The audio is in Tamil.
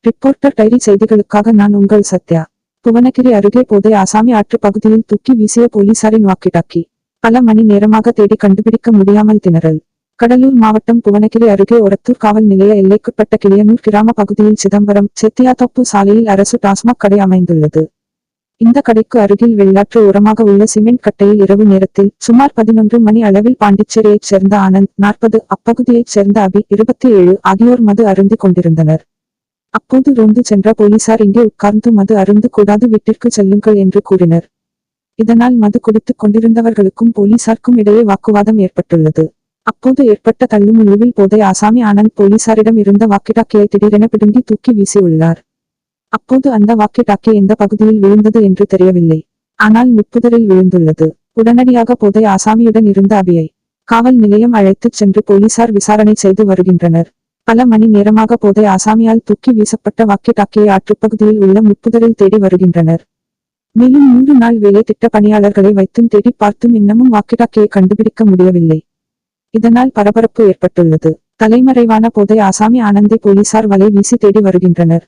ரிப்போர்ட்டர் டைரி செய்திகளுக்காக நான் உங்கள் சத்யா. புவனகிரி அருகே போதை ஆசாமி ஆற்று பகுதியில் தூக்கி வீசிய போலீசாரின் வாக்கி-டாக்கி. பல மணி நேரமாக தேடி கண்டுபிடிக்க முடியாமல் திணறல். கடலூர் மாவட்டம் புவனகிரி அருகே ஒரத்தூர் காவல் நிலைய எல்லைக்குட்பட்ட கிளியனூர் கிராம பகுதியில் சிதம்பரம் செத்தியாத்தோப்பு சாலையில் அரசு டாஸ்மாக் கடை அமைந்துள்ளது. இந்த கடைக்கு அருகில் வெள்ளாற்று ஓரமாக உள்ள சிமெண்ட் கட்டையில் இரவு நேரத்தில் சுமார் 11 மணி அளவில் பாண்டிச்சேரியைச் சேர்ந்த ஆனந்த் 40, அப்பகுதியைச் சேர்ந்த அபி 27 ஆகியோர் மது அருந்திக் கொண்டிருந்தனர். அப்போது ரோந்து சென்ற போலீசார் இங்கே உட்கார்ந்து மது அருந்து கூடாது, வீட்டிற்கு செல்லுங்கள் என்று கூறினர். இதனால் மது குடித்துக் கொண்டிருந்தவர்களுக்கும் போலீசாருக்கும் இடையே வாக்குவாதம் ஏற்பட்டுள்ளது. அப்போது ஏற்பட்ட தள்ளுமுள்ளுவில் போதை ஆசாமி ஆனந்த் போலீசாரிடம் இருந்த வாக்கி-டாக்கியை திடீரென பிடுங்கி தூக்கி வீசியுள்ளார். அப்போது அந்த வாக்கி-டாக்கி எந்த பகுதியில் விழுந்தது என்று தெரியவில்லை. ஆனால் முட்புதரில் விழுந்துள்ளது. உடனடியாக போதை ஆசாமியுடன் இருந்த அபியை காவல் நிலையம் அழைத்துச் சென்று போலீசார் விசாரணை செய்து வருகின்றனர். பல மணி நேரமாக போதை ஆசாமியால் தூக்கி வீசப்பட்ட வாக்கி-டாக்கியை ஆற்றுப்பகுதியில் உள்ள முட்புதரில் தேடி வருகின்றனர். மேலும் 3 நாள் வேலை திட்ட பணியாளர்களை வைத்தும் தேடி பார்த்தும் இன்னமும் வாக்கி-டாக்கியை கண்டுபிடிக்க முடியவில்லை. இதனால் பரபரப்பு ஏற்பட்டுள்ளது. தலைமறைவான போதை ஆசாமி ஆனந்தை போலீசார் வலை வீசி தேடி வருகின்றனர்.